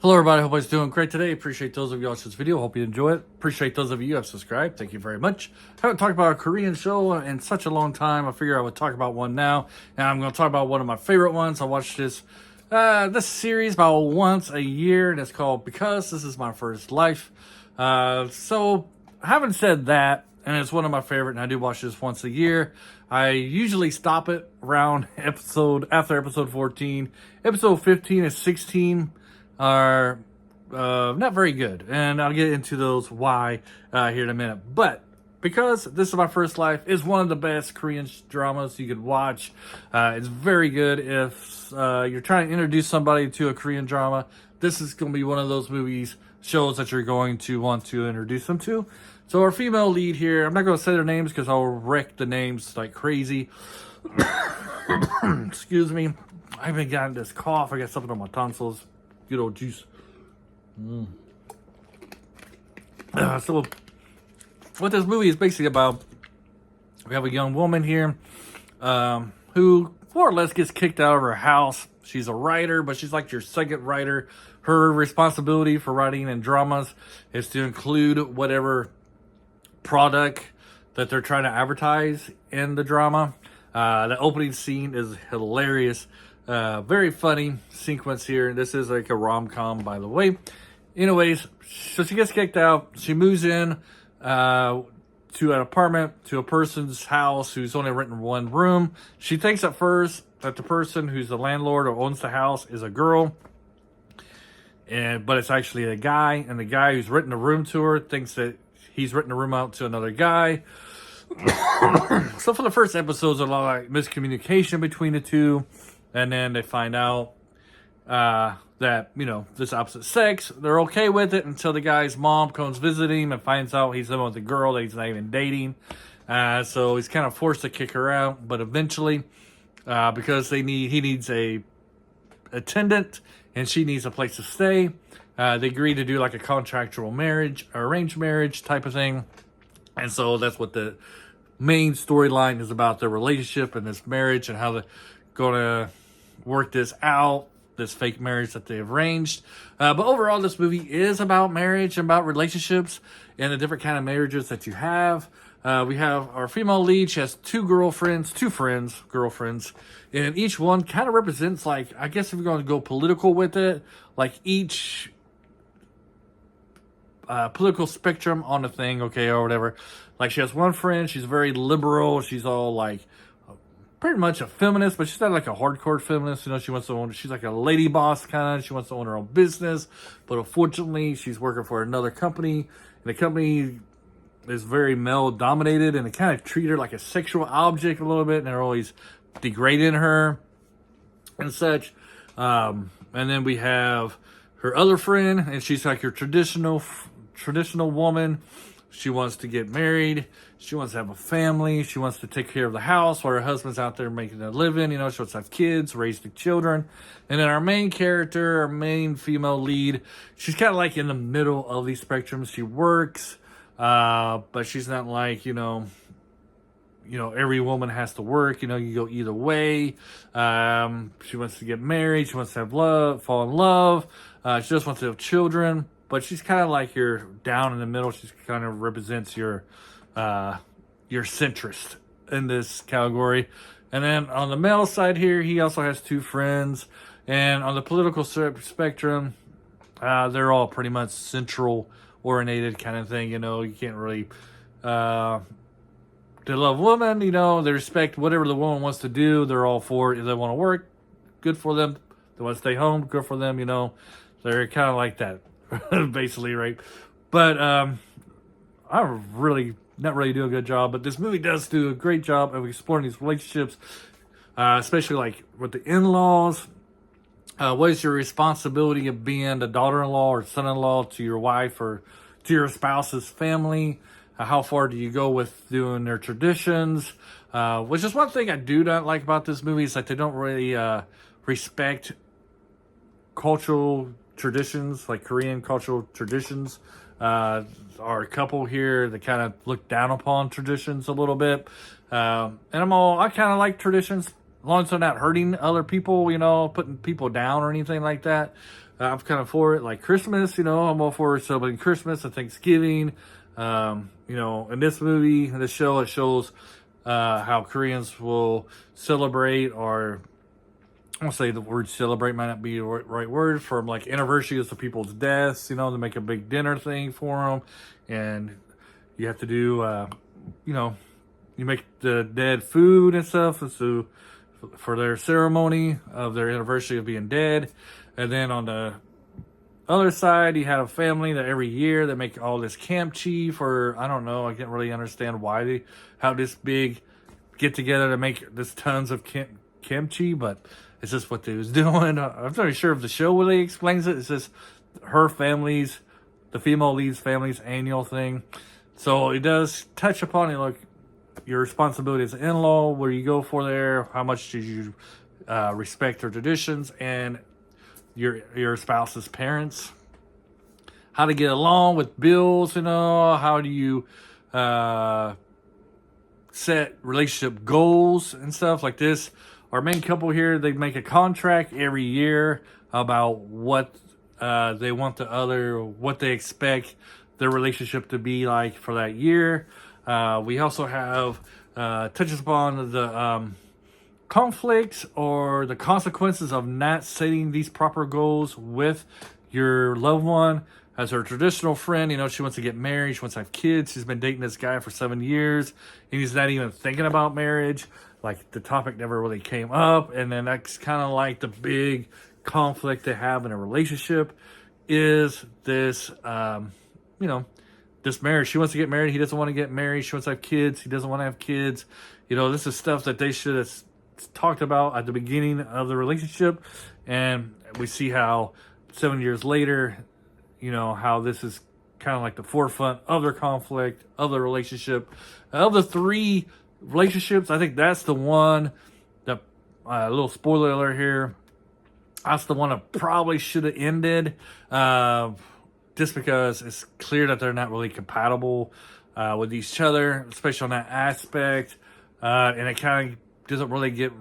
Hello everybody, hope everybody's doing great today. Appreciate those of you watching this video. Hope you enjoy it. Appreciate those of you who have subscribed. Thank you very much. Haven't talked about a Korean show in such a long time. I figure I would talk about one now. And I'm going to talk about one of my favorite ones. I watch this series about once a year, and it's called Because This Is My First Life. So having said that, and it's one of my favorite, and I do watch this once a year. I usually stop it around after episode 14. Episode 15 and 16 are not very good, and I'll get into those why here in a minute. But Because This Is My First Life is one of the best Korean dramas you could watch. It's very good if you're trying to introduce somebody to a Korean drama. This is going to be one of those shows that you're going to want to introduce them to. So our female lead here, I'm not going to say their names because I'll wreck the names like crazy. Excuse me. I haven't gotten this cough. I got something on my tonsils. Good old juice. So what this movie is basically about, we have a young woman here who more or less gets kicked out of her house. She's a writer, but she's like your second writer. Her responsibility for writing in dramas is to include whatever product that they're trying to advertise in the drama. The opening scene is hilarious. Very funny sequence here. This is like a rom-com, by the way. Anyways, so she gets kicked out. She moves in to an apartment, to a person's house who's only renting one room. She thinks at first that the person who's the landlord or owns the house is a girl, but it's actually a guy. And the guy who's renting the room to her thinks that he's renting the room out to another guy. So for the first episodes, a lot of like miscommunication between the two. And then they find out that, this opposite sex, they're okay with it until the guy's mom comes visiting him and finds out he's living with a girl that he's not even dating. So he's kind of forced to kick her out. But eventually, because he needs a attendant and she needs a place to stay, they agree to do like a contractual marriage, or arranged marriage type of thing. And so that's what the main storyline is about, their relationship and this marriage and how they're going to work this out, this fake marriage that they arranged. But overall, this movie is about marriage and about relationships and the different kind of marriages that you have. We have our female lead. She has two girlfriends, and each one kind of represents, like, I guess if you're going to go political with it, like each political spectrum on the thing, okay, or whatever. Like, she has one friend, she's very liberal, she's all like pretty much a feminist, but she's not like a hardcore feminist. She wants to own, she's like a lady boss kind of, she wants to own her own business, but unfortunately she's working for another company, and the company is very male dominated, and they kind of treat her like a sexual object a little bit, and they're always degrading her and such. And then we have her other friend, and she's like your traditional woman. She wants to get married. She wants to have a family. She wants to take care of the house while her husband's out there making a living. She wants to have kids, raise the children. And then our main character, our main female lead, she's kind of like in the middle of these spectrums. She works, but she's not like, every woman has to work. You go either way. She wants to get married. She wants to have love, fall in love. She just wants to have children. But she's kind of like your down in the middle. She kind of represents your centrist in this category. And then on the male side here, he also has two friends. And on the political spectrum, they're all pretty much central oriented kind of thing. You can't really... They love women, they respect whatever the woman wants to do. They're all for it. If they want to work, good for them. They want to stay home, good for them, They're kind of like that. Basically, right? But I really not really do a good job, but this movie does do a great job of exploring these relationships, especially like with the in-laws. What is your responsibility of being the daughter-in-law or son-in-law to your wife or to your spouse's family? How far do you go with doing their traditions? Which is one thing I do not like about this movie, is that they don't really respect cultural traditions, like Korean cultural traditions. Our couple here, they kind of look down upon traditions a little bit. And I kind of like traditions, as long as they're not hurting other people, putting people down or anything like that. I'm kind of for it. Like Christmas, I'm all for celebrating Christmas and Thanksgiving. In this movie, in this show, it shows how Koreans will celebrate, or I won't say the word celebrate might not be the right word, from like anniversaries of people's deaths, to make a big dinner thing for them. And you have to do, you make the dead food and stuff. And so for their ceremony of their anniversary of being dead. And then on the other side, you had a family that every year they make all this kimchi for, I don't know, I can't really understand why they have this big get together to make this tons of kimchi, but it's just what they was doing. I'm not really sure if the show really explains it. It's just her family's, the female lead's family's annual thing. So it does touch upon it, like your responsibility as an in-law, where you go for there, how much do you respect their traditions, and your spouse's parents, how to get along with bills, how do you set relationship goals and stuff like this. Our main couple here, they make a contract every year about what they want what they expect their relationship to be like for that year. We also have touches upon the conflicts or the consequences of not setting these proper goals with your loved one. As her traditional friend, she wants to get married, she wants to have kids, she's been dating this guy for 7 years, and he's not even thinking about marriage. Like, the topic never really came up, and then that's kind of like the big conflict they have in a relationship is this, this marriage. She wants to get married, he doesn't want to get married. She wants to have kids, he doesn't want to have kids. This is stuff that they should have talked about at the beginning of the relationship, and we see how 7 years later, how this is kind of like the forefront of their conflict, of the relationship. Of the 3 relationships, I think that's the one that, a little spoiler alert here, that's the one that probably should have ended, just because it's clear that they're not really compatible with each other, especially on that aspect. And it kind of doesn't really get,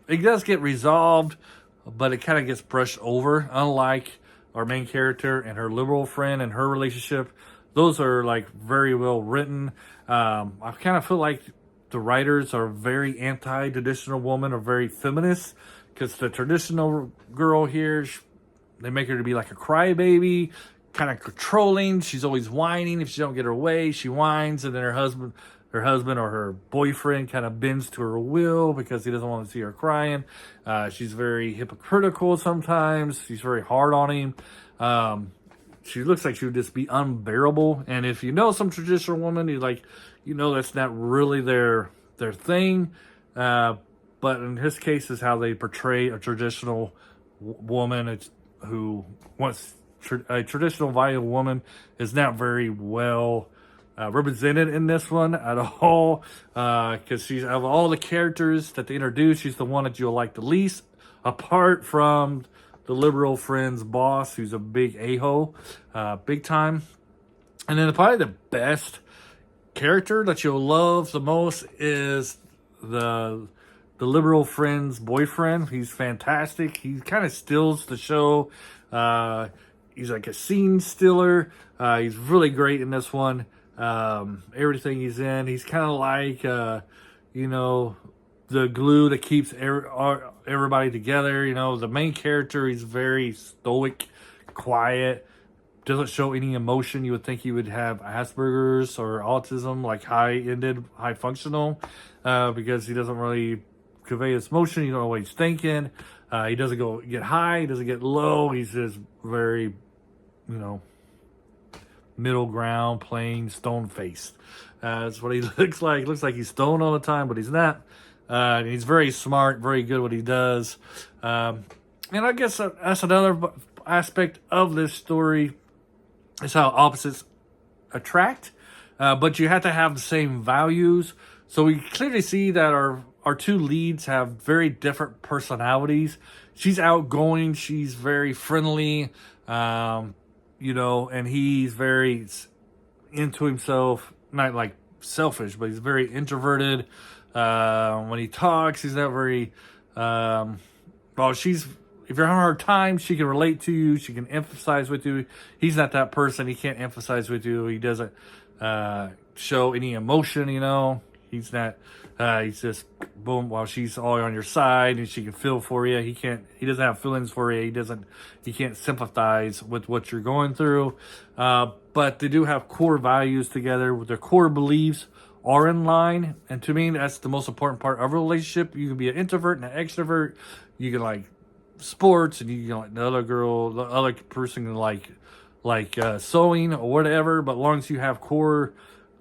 it does get resolved, but it kind of gets brushed over, unlike our main character and her liberal friend and her relationship. Those are like very well written. I kind of feel like the writers are very anti-traditional woman, or very feminist, because the traditional girl here, they make her to be like a crybaby, kind of controlling. She's always whining. If she don't get her way, she whines, and then her husband or her boyfriend kind of bends to her will because he doesn't want to see her crying. She's very hypocritical sometimes. She's very hard on him. She looks like she would just be unbearable. And if you know some traditional woman, that's not really their thing. But in his case, is how they portray a traditional woman who wants a traditional viable woman is not very well represented in this one at all, because she's, of all the characters that they introduce, she's the one that you'll like the least, apart from the liberal friend's boss, who's a big a-hole, big time. And then probably the best character that you'll love the most is the liberal friend's boyfriend. He's fantastic. He kind of steals the show. He's like a scene stealer. He's really great in this one. Everything he's in, he's kind of like, the glue that keeps everybody together. The main character, he's very stoic, quiet, doesn't show any emotion. You would think he would have Asperger's or autism, like high functional, because he doesn't really convey his emotion. You don't know what he's thinking. He doesn't get high, he doesn't get low. He's just very, middle ground, plain, stone-faced. That's what he looks like. Looks like he's stoned all the time, but he's not. He's very smart, very good at what he does. And I guess that's another aspect of this story, is how opposites attract. But you have to have the same values. So we clearly see that our 2 leads have very different personalities. She's outgoing. She's very friendly. And he's very into himself, not like selfish, but he's very introverted. When he talks, he's not very, if you're having a hard time, she can relate to you. She can empathize with you. He's not that person. He can't empathize with you. He doesn't show any emotion, you know. He's not, he's just, boom, while she's all on your side and she can feel for you. He doesn't have feelings for you. He can't sympathize with what you're going through. But they do have core values together. With their core beliefs are in line. And to me, that's the most important part of a relationship. You can be an introvert and an extrovert. You can like sports, and you can like the other person can like sewing or whatever. But as long as you have core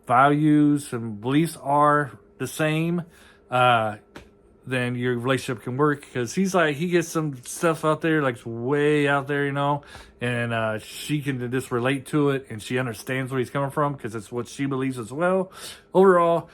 values and beliefs are the same, then your relationship can work. Because he gets some stuff out there like way out there, you know, and she can just relate to it, and she understands where he's coming from because it's what she believes as well. Overall,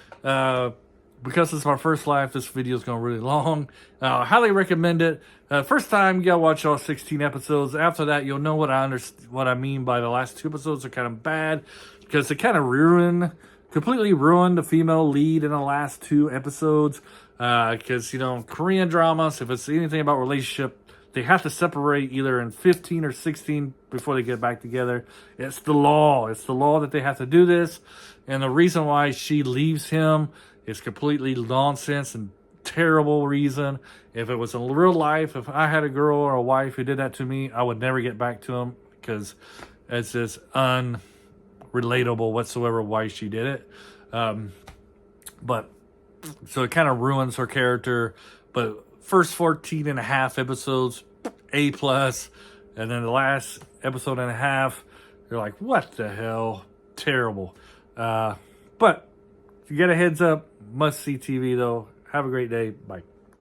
because it's my first live, this video is going really long. I highly recommend it. First time, you gotta watch all 16 episodes. After that, you'll know what I mean by the last 2 episodes are kind of bad, because they kind of completely ruined the female lead in the last 2 episodes. Because, you know, Korean dramas, if it's anything about relationship, they have to separate either in 15 or 16 before they get back together. It's the law. It's the law that they have to do this. And the reason why she leaves him is completely nonsense and terrible reason. If it was in real life, if I had a girl or a wife who did that to me, I would never get back to him, because it's just unrelatable whatsoever why she did it. But so it kind of ruins her character. But first 14 and a half episodes, A+, and then the last episode and a half, you're like, what the hell? Terrible. But if you get a heads up, must see TV though. Have a great day. Bye.